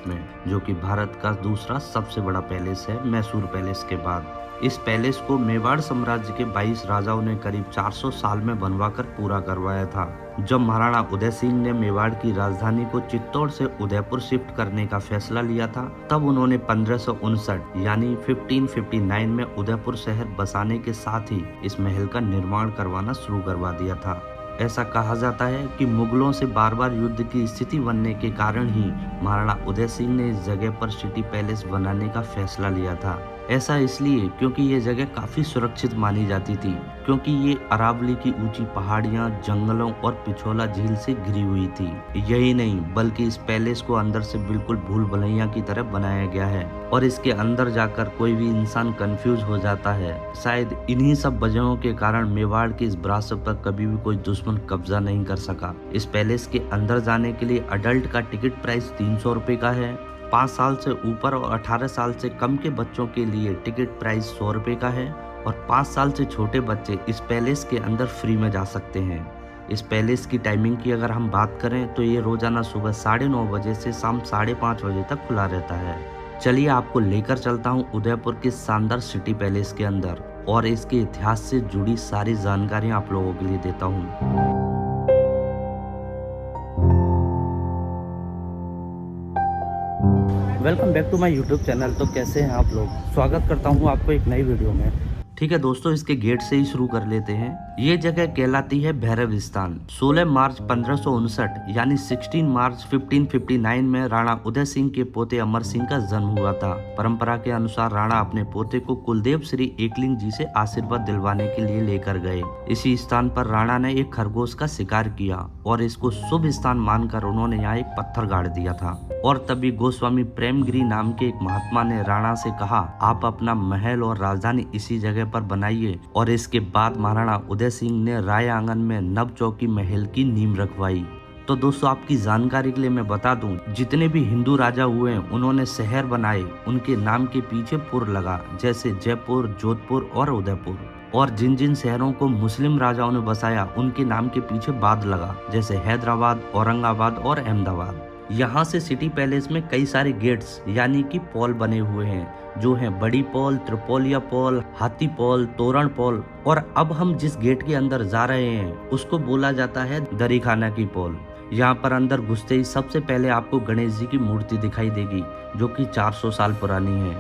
में, जो कि भारत का दूसरा सबसे बड़ा पैलेस है मैसूर पैलेस के बाद। इस पैलेस को मेवाड़ साम्राज्य के 22 राजाओं ने करीब 400 साल में बनवाकर पूरा करवाया था। जब महाराणा उदय सिंह ने मेवाड़ की राजधानी को चित्तौड़ से उदयपुर शिफ्ट करने का फैसला लिया था, तब उन्होंने 1559 यानी 1559 में उदयपुर शहर बसाने के साथ ही इस महल का निर्माण करवाना शुरू करवा दिया था। ऐसा कहा जाता है कि मुगलों से बार बार युद्ध की स्थिति बनने के कारण ही महाराणा उदय सिंह ने इस जगह पर सिटी पैलेस बनाने का फैसला लिया था। ऐसा इसलिए क्योंकि ये जगह काफी सुरक्षित मानी जाती थी, क्योंकि ये अरावली की ऊंची पहाड़ियां, जंगलों और पिछोला झील से घिरी हुई थी। यही नहीं बल्कि इस पैलेस को अंदर से बिल्कुल भूल भुलैया की तरह बनाया गया है और इसके अंदर जाकर कोई भी इंसान कंफ्यूज हो जाता है। शायद इन्हीं सब वजहों के कारण मेवाड़ की इस विरासत पर कभी भी कोई दुश्मन कब्जा नहीं कर सका। इस पैलेस के अंदर जाने के लिए अडल्ट का टिकट प्राइस 300 रुपए का है। 5 साल से ऊपर और 18 साल से कम के बच्चों के लिए टिकट प्राइस 100 रुपए का है और 5 साल से छोटे बच्चे इस पैलेस के अंदर फ्री में जा सकते हैं। इस पैलेस की टाइमिंग की अगर हम बात करें तो ये रोजाना सुबह 9:30 बजे से शाम 5:30 बजे तक खुला रहता है। चलिए आपको लेकर चलता हूँ उदयपुर के शानदार सिटी पैलेस के अंदर और इसके इतिहास से जुड़ी सारी जानकारियाँ आप लोगों के लिए देता हूँ। Welcome back to my YouTube channel. तो कैसे हैं आप लोग? स्वागत करता हूं आपको एक नई वीडियो में। ठीक है दोस्तों, इसके गेट से ही शुरू कर लेते हैं। ये जगह कहलाती है भैरव स्थान। 16 मार्च 1559 यानी 16 मार्च 1559 में राणा उदय सिंह के पोते अमर सिंह का जन्म हुआ था। परंपरा के अनुसार राणा अपने पोते को कुलदेव श्री एकलिंग जी से आशीर्वाद दिलवाने के लिए लेकर गए। इसी स्थान पर राणा ने एक खरगोश का शिकार किया और इसको शुभ स्थान मानकर उन्होंने यहाँ एक पत्थर गाड़ दिया था। और तभी गोस्वामी प्रेमगिरी नाम के एक महात्मा ने राणा से कहा, आप अपना महल और राजधानी इसी जगह पर बनाइए। और इसके बाद महाराणा उदय सिंह ने राय आंगन में नव चौकी महल की नींव रखवाई। तो दोस्तों आपकी जानकारी के लिए मैं बता दूं, जितने भी हिंदू राजा हुए उन्होंने शहर बनाए, उनके नाम के पीछे पुर लगा, जैसे जयपुर, जोधपुर और उदयपुर। और जिन जिन शहरों को मुस्लिम राजाओं ने बसाया उनके नाम के पीछे बाद लगा, जैसे हैदराबाद, औरंगाबाद और अहमदाबाद। यहाँ से सिटी पैलेस में कई सारे गेट्स यानी कि पॉल बने हुए हैं, जो हैं बड़ी पॉल, त्रिपोलिया पॉल, हाथी पॉल, तोरण पॉल। और अब हम जिस गेट के अंदर जा रहे हैं उसको बोला जाता है दरीखाना की पॉल। यहाँ पर अंदर घुसते ही सबसे पहले आपको गणेश जी की मूर्ति दिखाई देगी, जो कि 400 साल पुरानी है।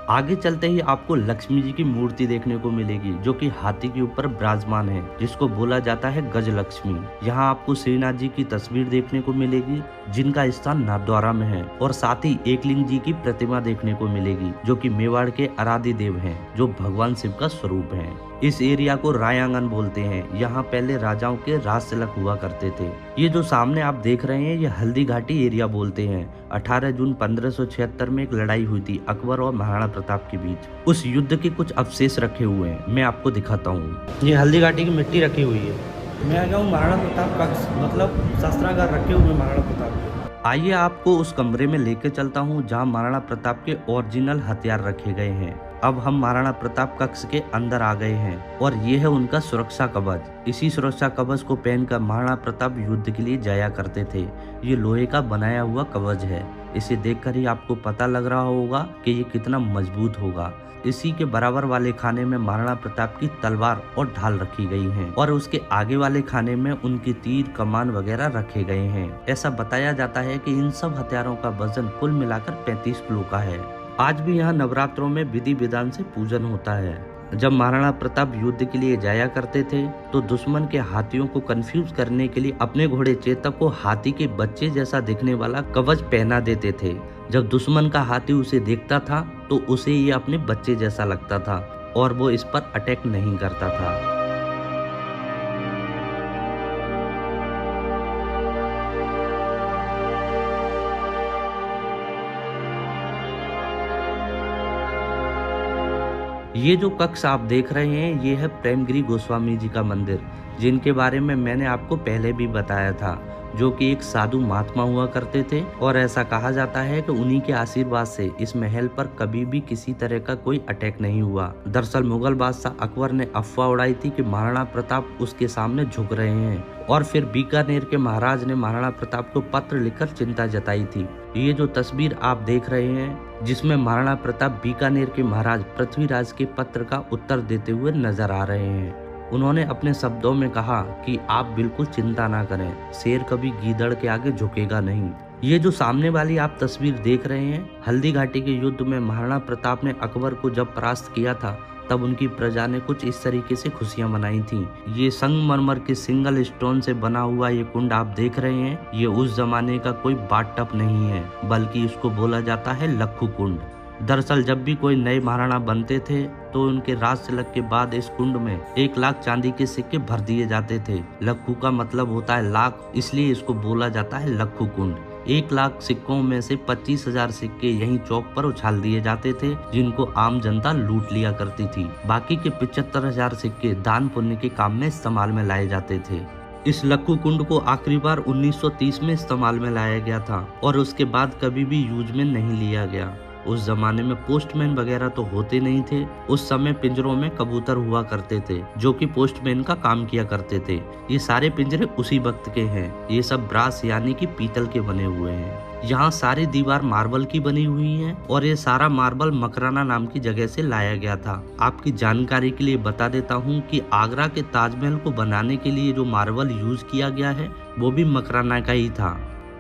आगे चलते ही आपको लक्ष्मी जी की मूर्ति देखने को मिलेगी, जो कि हाथी के ऊपर विराजमान है, जिसको बोला जाता है गज लक्ष्मी। यहाँ आपको श्रीनाथ जी की तस्वीर देखने को मिलेगी, जिनका स्थान नाथद्वारा में है। और साथ ही एकलिंग जी की प्रतिमा देखने को मिलेगी, जो कि मेवाड़ के आराध्य देव हैं, जो भगवान शिव का स्वरूप है। इस एरिया को राय आंगन बोलते हैं। यहाँ पहले राजाओं के राज तिलक हुआ करते थे। ये जो सामने आप देख रहे हैं ये हल्दी घाटी एरिया बोलते हैं। 18 जून 1576 में एक लड़ाई हुई थी अकबर और महाराणा प्रताप के बीच। उस युद्ध के कुछ अवशेष रखे हुए हैं, मैं आपको दिखाता हूँ। ये हल्दी घाटी की मिट्टी रखी हुई है। मैं आ गया हूँ महाराणा प्रताप कक्ष, मतलब शस्त्रागार रखे हुए महाराणा प्रताप के। आइए आपको उस कमरे में लेके चलता हूँ जहाँ महाराणा प्रताप के ओरिजिनल हथियार रखे गए हैं। अब हम महाराणा प्रताप कक्ष के अंदर आ गए हैं और ये है उनका सुरक्षा कवच। इसी सुरक्षा कवच को पहनकर महाराणा प्रताप युद्ध के लिए जाया करते थे। ये लोहे का बनाया हुआ कवच है। इसे देखकर ही आपको पता लग रहा होगा कि ये कितना मजबूत होगा। इसी के बराबर वाले खाने में महाराणा प्रताप की तलवार और ढाल रखी गई हैं और उसके आगे वाले खाने में उनकी तीर, कमान वगैरह रखे गए हैं। ऐसा बताया जाता है कि इन सब हथियारों का वजन कुल मिलाकर 35 किलो का है। आज भी यहाँ नवरात्रों में विधि विधान से पूजन होता है। जब महाराणा प्रताप युद्ध के लिए जाया करते थे तो दुश्मन के हाथियों को कंफ्यूज करने के लिए अपने घोड़े चेतक को हाथी के बच्चे जैसा दिखने वाला कवच पहना देते थे। जब दुश्मन का हाथी उसे देखता था तो उसे ये अपने बच्चे जैसा लगता था और वो इस पर अटैक नहीं करता था। ये जो कक्ष आप देख रहे हैं ये है प्रेमगिरी गोस्वामी जी का मंदिर, जिनके बारे में मैंने आपको पहले भी बताया था। जो कि एक साधु महात्मा हुआ करते थे और ऐसा कहा जाता है कि उन्हीं के आशीर्वाद से इस महल पर कभी भी किसी तरह का कोई अटैक नहीं हुआ। दरअसल मुगल बादशाह अकबर ने अफवाह उड़ाई थी कि महाराणा प्रताप उसके सामने झुक रहे हैं और फिर बीकानेर के महाराज ने महाराणा प्रताप को पत्र लिखकर चिंता जताई थी। ये जो तस्वीर आप देख रहे हैं जिसमें महाराणा प्रताप बीकानेर के महाराज पृथ्वीराज के पत्र का उत्तर देते हुए नजर आ रहे हैं। उन्होंने अपने शब्दों में कहा कि आप बिल्कुल चिंता ना करें, शेर कभी गीदड़ के आगे झुकेगा नहीं। ये जो सामने वाली आप तस्वीर देख रहे हैं, हल्दी घाटी के युद्ध में महाराणा प्रताप ने अकबर को जब परास्त किया था तब उनकी प्रजा ने कुछ इस तरीके से खुशियां मनाई थी। ये संगमरमर के सिंगल स्टोन से बना हुआ ये कुंड आप देख रहे हैं, ये उस जमाने का कोई बाथटब नहीं है, बल्कि इसको बोला जाता है लक्खू कुंड। दरअसल जब भी कोई नए महाराणा बनते थे तो उनके राज तिलक के बाद इस कुंड में 1 लाख चांदी के सिक्के भर दिए जाते थे। लक्खू का मतलब होता है लाख, इसलिए इसको बोला जाता है लक्खू कुंड। 1 लाख सिक्कों में से 25,000 सिक्के यहीं चौक पर उछाल दिए जाते थे, जिनको आम जनता लूट लिया करती थी। बाकी के 75,000 सिक्के दान पुण्य के काम में इस्तेमाल में लाए जाते थे। इस लक्खू कुंड को आखिरी बार 1930 में इस्तेमाल में लाया गया था और उसके बाद कभी भी यूज में नहीं लिया गया। उस जमाने में पोस्टमैन वगैरह तो होते नहीं थे। उस समय पिंजरों में कबूतर हुआ करते थे जो कि पोस्टमैन का काम किया करते थे। ये सारे पिंजरे उसी वक्त के हैं। ये सब ब्रास यानी कि पीतल के बने हुए हैं। यहाँ सारी दीवार मार्बल की बनी हुई है और ये सारा मार्बल मकराना नाम की जगह से लाया गया था। आपकी जानकारी के लिए बता देता हूँ कि आगरा के ताजमहल को बनाने के लिए जो मार्बल यूज किया गया है वो भी मकराना का ही था।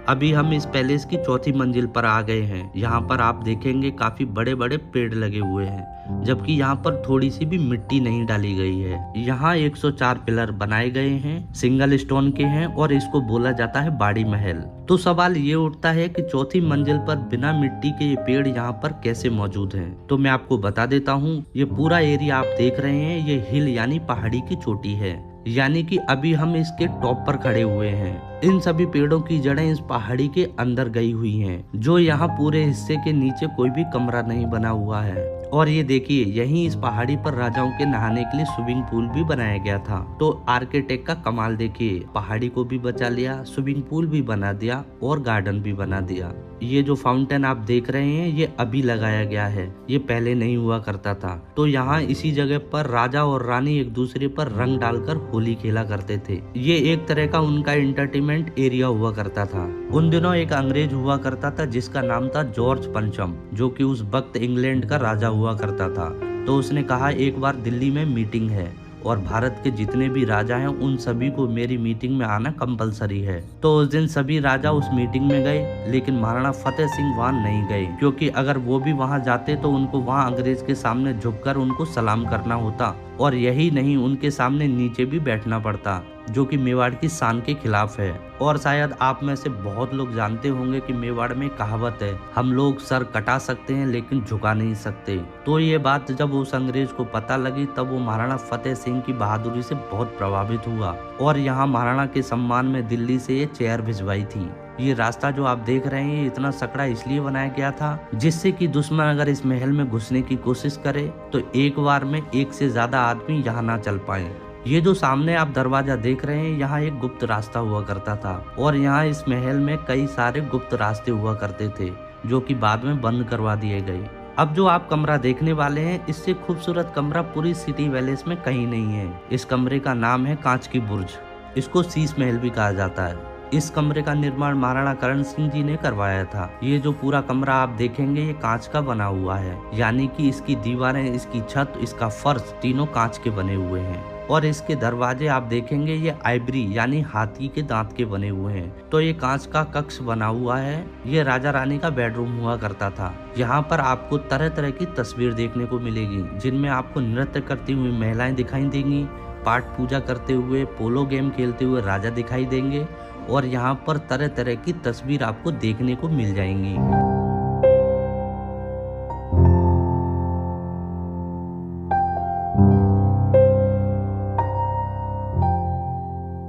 अभी हम इस पैलेस की 4थी मंजिल पर आ गए हैं। यहाँ पर आप देखेंगे काफी बड़े बड़े पेड़ लगे हुए हैं, जबकि यहाँ पर थोड़ी सी भी मिट्टी नहीं डाली गई है। यहाँ 104 पिलर बनाए गए हैं, सिंगल स्टोन के हैं और इसको बोला जाता है बाड़ी महल। तो सवाल ये उठता है कि 4थी मंजिल पर बिना मिट्टी के ये पेड़ यहाँ पर कैसे मौजूद हैं? तो मैं आपको बता देता हूँ, ये पूरा एरिया आप देख रहे हैं, ये हिल यानी पहाड़ी की चोटी है, यानी कि अभी हम इसके टॉप पर खड़े हुए हैं। इन सभी पेड़ों की जड़ें इस पहाड़ी के अंदर गई हुई हैं, जो यहाँ पूरे हिस्से के नीचे कोई भी कमरा नहीं बना हुआ है। और ये देखिए, यहीं इस पहाड़ी पर राजाओं के नहाने के लिए स्विमिंग पूल भी बनाया गया था। तो आर्किटेक्ट का कमाल देखिए, पहाड़ी को भी बचा लिया, स्विमिंग पूल भी बना दिया और गार्डन भी बना दिया। ये जो फाउंटेन आप देख रहे हैं ये अभी लगाया गया है, ये पहले नहीं हुआ करता था। तो यहाँ इसी जगह पर राजा और रानी एक दूसरे पर रंग डालकर होली खेला करते थे। ये एक तरह का उनका एंटरटेनमेंट एरिया हुआ करता था। उन दिनों एक अंग्रेज हुआ करता था जिसका नाम था जॉर्ज पंचम, जो कि उस वक्त इंग्लैंड का राजा हुआ करता था। तो उसने कहा एक बार दिल्ली में मीटिंग है और भारत के जितने भी राजा हैं उन सभी को मेरी मीटिंग में आना कंपलसरी है। तो उस दिन सभी राजा उस मीटिंग में गए, लेकिन महाराणा फतेह सिंह वहां नहीं गए, क्योंकि अगर वो भी वहां जाते तो उनको वहां अंग्रेज के सामने झुककर उनको सलाम करना होता, और यही नहीं उनके सामने नीचे भी बैठना पड़ता, जो कि मेवाड़ की शान के खिलाफ है। और शायद आप में से बहुत लोग जानते होंगे कि मेवाड़ में कहावत है, हम लोग सर कटा सकते हैं लेकिन झुका नहीं सकते। तो ये बात जब उस अंग्रेज को पता लगी तब वो महाराणा फतेह सिंह की बहादुरी से बहुत प्रभावित हुआ और यहाँ महाराणा के सम्मान में दिल्ली से ये चेयर भिजवाई थी। ये रास्ता जो आप देख रहे हैं इतना सकड़ा इसलिए बनाया गया था जिससे कि दुश्मन अगर इस महल में घुसने की कोशिश करे तो एक बार में एक से ज्यादा आदमी यहाँ ना चल पाए। ये जो सामने आप दरवाजा देख रहे हैं यहाँ एक गुप्त रास्ता हुआ करता था और यहाँ इस महल में कई सारे गुप्त रास्ते हुआ करते थे जो कि बाद में बंद करवा दिए गए। अब जो आप कमरा देखने वाले हैं इससे खूबसूरत कमरा पूरी सिटी पैलेस में कहीं नहीं है। इस कमरे का नाम है कांच की बुर्ज, इसको शीश महल भी कहा जाता है। इस कमरे का निर्माण महाराणा करण सिंह जी ने करवाया था। ये जो पूरा कमरा आप देखेंगे ये कांच का बना हुआ है, यानी कि इसकी दीवारें, इसकी छत, इसका फर्श तीनों कांच के बने हुए हैं और इसके दरवाजे आप देखेंगे ये आइवरी यानी हाथी के दांत के बने हुए हैं। तो ये कांच का कक्ष बना हुआ है, ये राजा रानी का बेडरूम हुआ करता था। यहाँ पर आपको तरह तरह की तस्वीर देखने को मिलेगी जिनमें आपको नृत्य करती हुई महिलाएं दिखाई देंगी, पाठ पूजा करते हुए, पोलो गेम खेलते हुए राजा दिखाई देंगे और यहाँ पर तरह तरह की तस्वीर आपको देखने को मिल जाएंगी।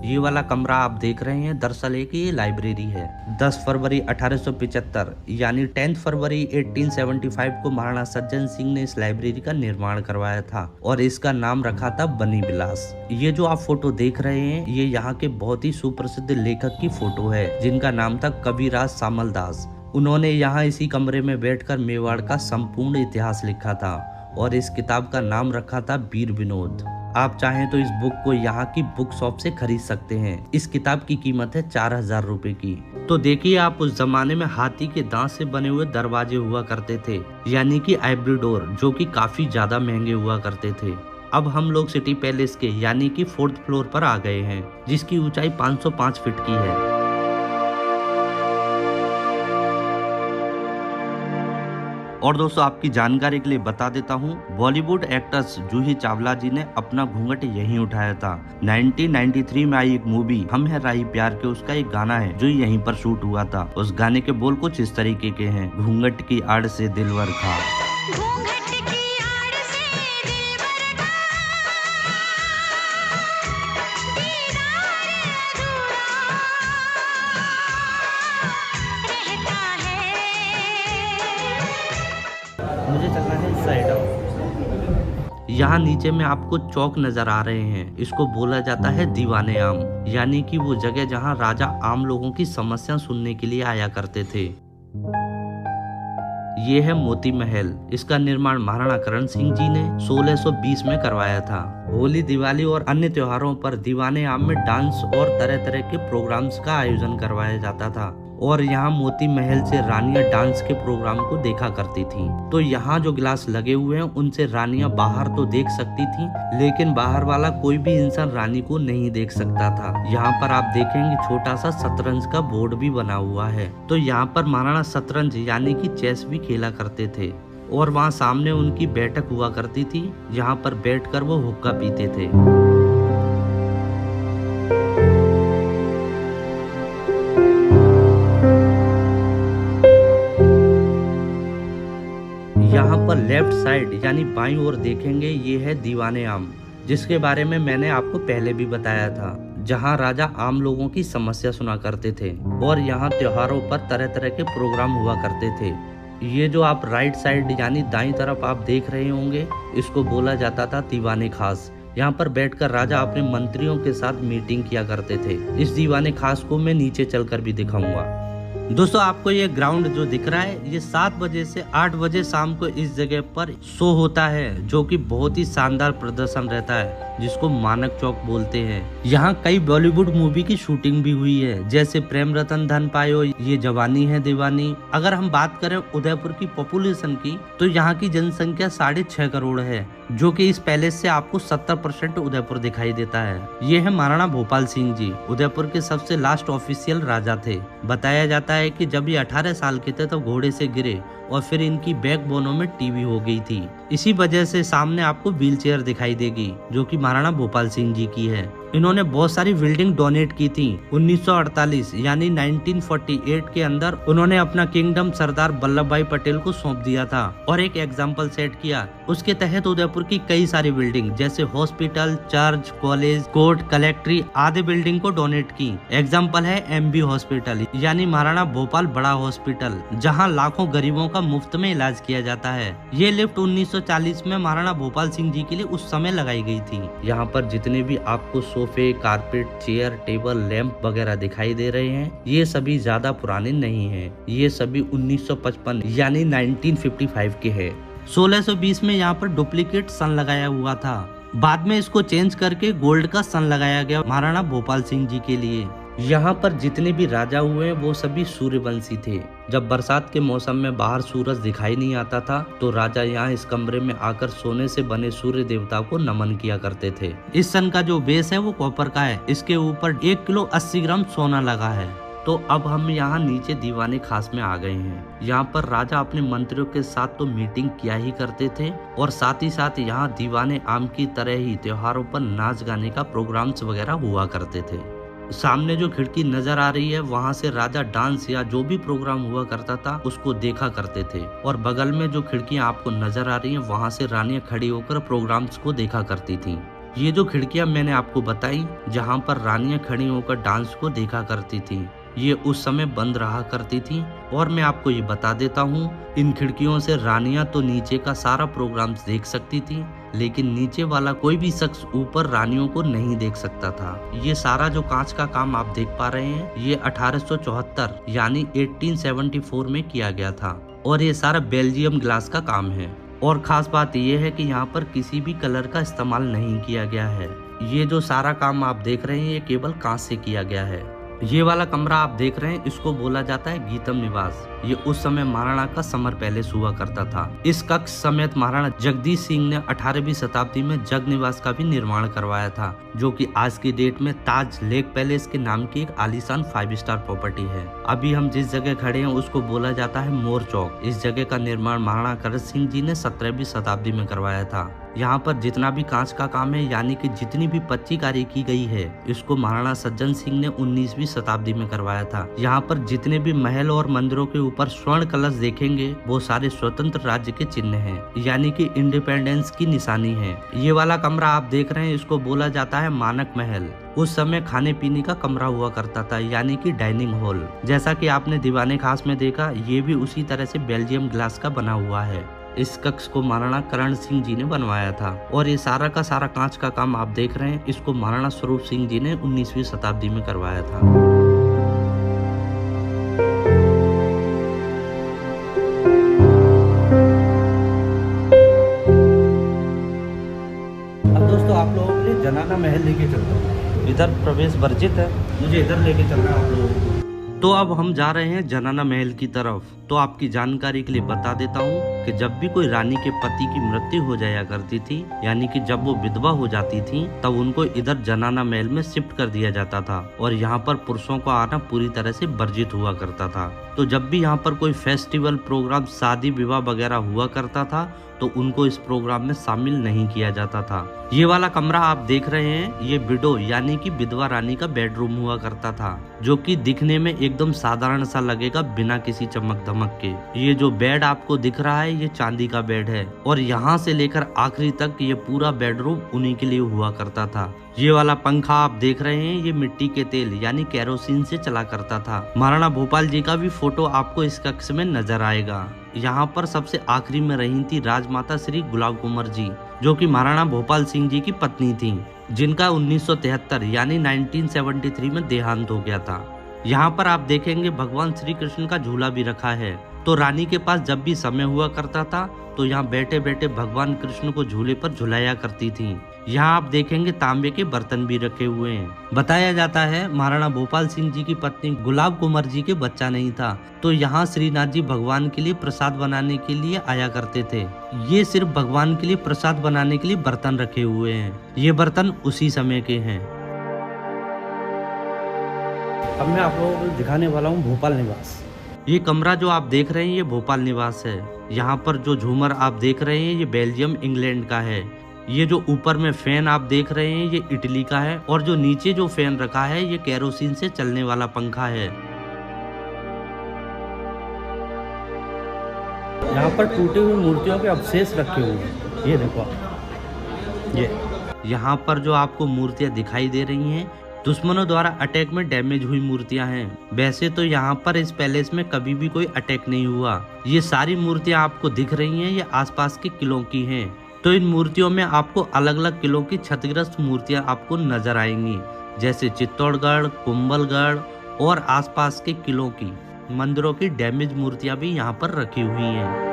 ये ये वाला कमरा आप देख रहे हैं दरअसल एक ये लाइब्रेरी है। 10 फरवरी 1875 यानी 10 फरवरी 1875 को महाराणा सज्जन सिंह ने इस लाइब्रेरी का निर्माण करवाया था और इसका नाम रखा था बनी विलास। ये जो आप फोटो देख रहे हैं ये यहाँ के बहुत ही सुप्रसिद्ध लेखक की फोटो है जिनका नाम था कविराज सामल दास। उन्होंने यहाँ इसी कमरे में बैठकर मेवाड़ का संपूर्ण इतिहास लिखा था और इस किताब का नाम रखा था वीर विनोद। आप चाहें तो इस बुक को यहाँ की बुक शॉप से खरीद सकते हैं। इस किताब की कीमत है 4000 रुपए की। तो देखिए आप उस जमाने में हाथी के दांत से बने हुए दरवाजे हुआ करते थे यानी कि आइवरी डोर, जो कि काफी ज्यादा महंगे हुआ करते थे। अब हम लोग सिटी पैलेस के यानी कि 4th फ्लोर पर आ गए हैं जिसकी ऊंचाई 505 फीट की है। और दोस्तों आपकी जानकारी के लिए बता देता हूँ, बॉलीवुड एक्ट्रेस जूही चावला जी ने अपना घूंघट यहीं उठाया था। 1993 में आई एक मूवी हम है राही प्यार के, उसका एक गाना है जो यहीं पर शूट हुआ था। उस गाने के बोल कुछ इस तरीके के हैं, घूंघट की आड़ से दिलवर खा। मुझे चलना है साइड आउट। यहाँ नीचे में आपको चौक नजर आ रहे हैं, इसको बोला जाता है दीवाने आम, यानी कि वो जगह जहाँ राजा आम लोगों की समस्या सुनने के लिए आया करते थे। ये है मोती महल। इसका निर्माण महाराणा करण सिंह जी ने 1620 में करवाया था। होली, दिवाली और अन्य त्योहारों पर दीवाने आम में डांस और तरह तरह के प्रोग्राम्स का आयोजन करवाया जाता था और यहाँ मोती महल से रानियां डांस के प्रोग्राम को देखा करती थी। तो यहाँ जो गिलास लगे हुए हैं उनसे रानियां बाहर तो देख सकती थी, लेकिन बाहर वाला कोई भी इंसान रानी को नहीं देख सकता था। यहाँ पर आप देखेंगे छोटा सा शतरंज का बोर्ड भी बना हुआ है। तो यहाँ पर महाराणा शतरंज यानी कि चेस भी खेला करते थे और वहाँ सामने उनकी बैठक हुआ करती थी, यहाँ पर बैठकर वो हुक्का पीते थे। यहाँ पर लेफ्ट साइड यानी बाईं ओर देखेंगे ये है दीवाने आम, जिसके बारे में मैंने आपको पहले भी बताया था, जहाँ राजा आम लोगों की समस्या सुना करते थे और यहाँ त्योहारों पर तरह तरह के प्रोग्राम हुआ करते थे। ये जो आप राइट साइड यानी दाईं तरफ आप देख रहे होंगे, इसको बोला जाता था दीवाने खास। यहाँ पर बैठकर राजा अपने मंत्रियों के साथ मीटिंग किया करते थे। इस दीवाने खास को मैं नीचे चलकर भी दिखाऊंगा। दोस्तों आपको ये ग्राउंड जो दिख रहा है, ये 7 बजे से 8 बजे शाम को इस जगह पर शो होता है, जो कि बहुत ही शानदार प्रदर्शन रहता है, जिसको मानक चौक बोलते हैं। यहाँ कई बॉलीवुड मूवी की शूटिंग भी हुई है, जैसे प्रेम रतन धन पायो, ये जवानी है दीवानी। अगर हम बात करें उदयपुर की पॉपुलेशन की, तो यहाँ की जनसंख्या 6.5 करोड़ है, जो कि इस पैलेस से आपको 70% उदयपुर दिखाई देता है। ये है महाराणा भोपाल सिंह जी, उदयपुर के सबसे लास्ट ऑफिशियल राजा थे। बताया जाता है कि जब ये 18 साल के थे तब घोड़े से गिरे और फिर इनकी बैकबोनों में टीबी हो गई थी। इसी वजह से सामने आपको व्हील चेयर दिखाई देगी, जो कि महाराणा भोपाल सिंह जी की है। इन्होंने बहुत सारी बिल्डिंग डोनेट की थी। 1948 यानी 1948 के अंदर उन्होंने अपना किंगडम सरदार वल्लभ भाई पटेल को सौंप दिया था और एक एग्जाम्पल सेट किया। उसके तहत उदयपुर की कई सारी बिल्डिंग जैसे हॉस्पिटल, चर्च, कॉलेज, कोर्ट, कलेक्ट्री आदि बिल्डिंग को डोनेट की। एग्जाम्पल है MB हॉस्पिटल यानी महाराणा भोपाल बड़ा हॉस्पिटल, जहाँ लाखों गरीबों का मुफ्त में इलाज किया जाता है। ये लिफ्ट 1940 में महाराणा भोपाल सिंह जी के लिए उस समय लगाई गई थी। यहाँ पर जितने भी आपको सोफे, कारपेट, चेयर, टेबल, लैंप वगैरह दिखाई दे रहे हैं, ये सभी ज्यादा पुराने नहीं हैं। ये सभी 1955 यानी 1955 के हैं। 1620 में यहाँ पर डुप्लीकेट सन लगाया हुआ था। बाद में इसको चेंज करके गोल्ड का सन लगाया गया महाराणा भोपाल सिंह जी के लिए। यहाँ पर जितने भी राजा हुए हैं वो सभी सूर्यवंशी थे। जब बरसात के मौसम में बाहर सूरज दिखाई नहीं आता था तो राजा यहाँ इस कमरे में आकर सोने से बने सूर्य देवता को नमन किया करते थे। इस सन का जो बेस है वो कॉपर का है। इसके ऊपर 1 किलो 80 ग्राम सोना लगा है। तो अब हम यहाँ नीचे दीवाने खास में आ गए हैं। यहाँ पर राजा अपने मंत्रियों के साथ तो मीटिंग किया ही करते थे और साथ ही साथ यहाँ दीवाने आम की तरह ही त्योहारों पर नाच गाने का प्रोग्राम्स वगैरह हुआ करते थे। सामने जो खिड़की नजर आ रही है वहाँ से राजा डांस या जो भी प्रोग्राम हुआ करता था उसको देखा करते थे और बगल में जो खिड़कियाँ आपको नजर आ रही हैं वहाँ से रानियां खड़ी होकर प्रोग्राम्स को देखा करती थी। ये जो खिड़कियां मैंने आपको बताई जहां पर रानियां खड़ी होकर डांस को देखा करती थी, ये उस समय बंद रहा करती थी। और मैं आपको ये बता देता हूँ, इन खिड़कियों से रानियां तो नीचे का सारा प्रोग्राम देख सकती थी, लेकिन नीचे वाला कोई भी शख्स ऊपर रानियों को नहीं देख सकता था। ये सारा जो कांच का काम आप देख पा रहे हैं, ये 1874 यानी 1874 में किया गया था और ये सारा बेल्जियम ग्लास का काम है। और खास बात यह है कि यहाँ पर किसी भी कलर का इस्तेमाल नहीं किया गया है। ये जो सारा काम आप देख रहे हैं, ये केवल कांच से किया गया है। ये वाला कमरा आप देख रहे हैं, इसको बोला जाता है गीतम निवास। ये उस समय महाराणा का समर पैलेस हुआ करता था। इस कक्ष समेत महाराणा जगदीश सिंह ने 18वीं शताब्दी में जग निवास का भी निर्माण करवाया था, जो कि आज की डेट में ताज लेक पैलेस के नाम की एक आलीशान 5 स्टार प्रॉपर्टी है। अभी हम जिस जगह खड़े हैं उसको बोला जाता है मोर चौक। इस जगह का निर्माण महाराणा करण सिंह जी ने 17वीं शताब्दी में करवाया था। यहाँ पर जितना भी कांच का काम है, यानी कि जितनी भी पच्चीकारी की गई है, इसको महाराणा सज्जन सिंह ने 19वीं शताब्दी में करवाया था। यहाँ पर जितने भी महल और मंदिरों के ऊपर स्वर्ण कलश देखेंगे, वो सारे स्वतंत्र राज्य के चिन्ह हैं, यानी कि इंडिपेंडेंस की निशानी है। ये वाला कमरा आप देख रहे हैं, इसको बोला जाता है मानक महल। उस समय खाने पीने का कमरा हुआ करता था, यानी कि डाइनिंग हॉल। जैसा कि आपने दीवाने खास में देखा, ये भी उसी तरह से बेल्जियम ग्लास का बना हुआ है। इस कक्ष को महाराणा करण सिंह जी ने बनवाया था और ये सारा का सारा कांच का काम आप देख रहे हैं, इसको महाराणा स्वरूप सिंह जी ने 19वीं शताब्दी में करवाया था। अब दोस्तों आप लोगों के लिए जनाना महल लेके चलता हूँ। इधर प्रवेश वर्जित है, मुझे इधर लेके चलना है आप लोगों को। तो अब हम जा रहे हैं जनाना महल की तरफ। तो आपकी जानकारी के लिए बता देता हूँ कि जब भी कोई रानी के पति की मृत्यु हो जाया करती थी, यानी कि जब वो विधवा हो जाती थी, तब उनको इधर जनाना महल में शिफ्ट कर दिया जाता था और यहाँ पर पुरुषों का आना पूरी तरह से वर्जित हुआ करता था। तो जब भी यहाँ पर कोई फेस्टिवल प्रोग्राम, शादी विवाह वगैरह हुआ करता था, तो उनको इस प्रोग्राम में शामिल नहीं किया जाता था। ये वाला कमरा आप देख रहे हैं, ये विडो यानी कि विधवा रानी का बेडरूम हुआ करता था, जो कि दिखने में एकदम साधारण सा लगेगा, बिना किसी चमक धमक के। ये जो बेड आपको दिख रहा है, ये चांदी का बेड है और यहाँ से लेकर आखिरी तक ये पूरा बेडरूम उन्हीं के लिए हुआ करता था। ये वाला पंखा आप देख रहे हैं, ये मिट्टी के तेल यानी केरोसिन से चला करता था। महाराणा भोपाल जी का भी फोटो आपको इस कक्ष में नजर आएगा। यहाँ पर सबसे आखिरी में रही थी राजमाता श्री गुलाब कुंवर जी, जो कि महाराणा भोपाल सिंह जी की पत्नी थी, जिनका 1973 यानी 1973 में देहांत हो गया था। यहाँ पर आप देखेंगे भगवान श्री कृष्ण का झूला भी रखा है। तो रानी के पास जब भी समय हुआ करता था, तो यहाँ बैठे बैठे भगवान कृष्ण को झूले पर झुलाया करती थी। यहाँ आप देखेंगे तांबे के बर्तन भी रखे हुए हैं। बताया जाता है महाराणा भोपाल सिंह जी की पत्नी गुलाब कुंवर जी के बच्चा नहीं था, तो यहाँ श्रीनाथ जी भगवान के लिए प्रसाद बनाने के लिए आया करते थे। ये सिर्फ भगवान के लिए प्रसाद बनाने के लिए बर्तन रखे हुए हैं। ये बर्तन उसी समय के हैं। अब मैं आप लोगों को दिखाने वाला हूँ भोपाल निवास। ये कमरा जो आप देख रहे हैं, ये भोपाल निवास है। यहाँ पर जो झूमर आप देख रहे हैं, ये बेल्जियम इंग्लैंड का है। ये जो ऊपर में फैन आप देख रहे हैं, ये इटली का है और जो नीचे जो फैन रखा है, ये केरोसिन से चलने वाला पंखा है। यहाँ पर टूटी हुई मूर्तियों के अवशेष रखे हुए हैं। ये देखो, ये यहाँ पर जो आपको मूर्तियाँ दिखाई दे रही हैं, दुश्मनों द्वारा अटैक में डैमेज हुई मूर्तियां हैं। वैसे तो यहाँ पर इस पैलेस में कभी भी कोई अटैक नहीं हुआ। ये सारी मूर्तियां आपको दिख रही हैं, ये आसपास के किलों की हैं। तो इन मूर्तियों में आपको अलग अलग किलों की क्षतिग्रस्त मूर्तियां आपको नजर आएंगी, जैसे चित्तौड़गढ़, कुंभलगढ़ और आसपास के किलों की मंदिरों की डैमेज मूर्तियां भी यहाँ पर रखी हुई हैं।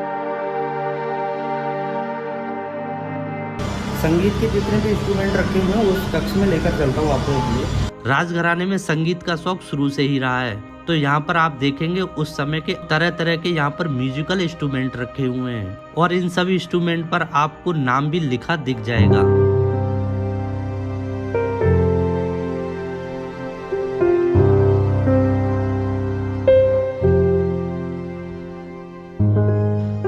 संगीत के जितने भी इंस्ट्रूमेंट रखे हुए हैं उस कक्ष में लेकर चलता हूँ आप लोगों के लिए। राजघराने में संगीत का शौक शुरू से ही रहा है, तो यहाँ पर आप देखेंगे उस समय के तरह तरह के यहाँ पर म्यूजिकल इंस्ट्रूमेंट रखे हुए हैं और इन सभी इंस्ट्रूमेंट पर आपको नाम भी लिखा दिख जाएगा।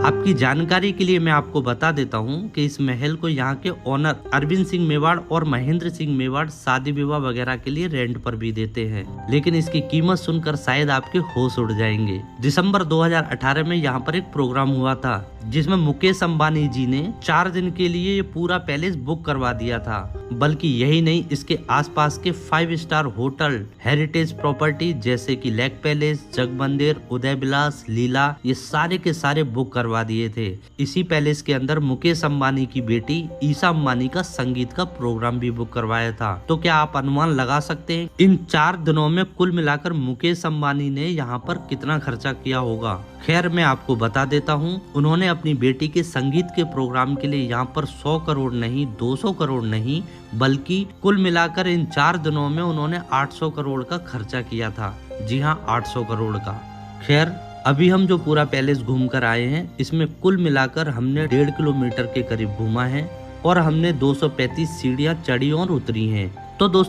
आपकी जानकारी के लिए मैं आपको बता देता हूँ कि इस महल को यहाँ के ओनर अरविंद सिंह मेवाड़ और महेंद्र सिंह मेवाड़ शादी विवाह वगैरह के लिए रेंट पर भी देते हैं, लेकिन इसकी कीमत सुनकर शायद आपके होश उड़ जाएंगे। दिसंबर 2018 में यहाँ पर एक प्रोग्राम हुआ था जिसमें मुकेश अंबानी जी ने 4 दिन के लिए ये पूरा पैलेस बुक करवा दिया था। बल्कि यही नहीं, इसके आसपास के 5 स्टार होटल, हेरिटेज प्रॉपर्टी जैसे कि लेक पैलेस, जगमंदिर, उदय विलास, लीला, ये सारे के सारे बुक करवा दिए थे। इसी पैलेस के अंदर मुकेश अंबानी की बेटी ईशा अंबानी का संगीत का प्रोग्राम भी बुक करवाया था। तो क्या आप अनुमान लगा सकते हैं इन 4 दिनों में कुल मिलाकर मुकेश अंबानी ने यहाँ पर कितना खर्चा किया होगा? खैर, मैं आपको बता देता हूँ, उन्होंने अपनी बेटी के संगीत के प्रोग्राम के लिए यहाँ पर 100 करोड़ नहीं, 200 करोड़ नहीं, बल्कि कुल मिलाकर इन 4 दिनों में उन्होंने 800 करोड़ का खर्चा किया था। जी हाँ, 800 करोड़ का। खैर, अभी हम जो पूरा पैलेस घूम कर आए हैं, इसमें कुल मिलाकर हमने 1.5 किलोमीटर के करीब घूमा है और हमने 235 सीढ़ियाँ चढ़ी और उतरी हैं। तो दोस्तों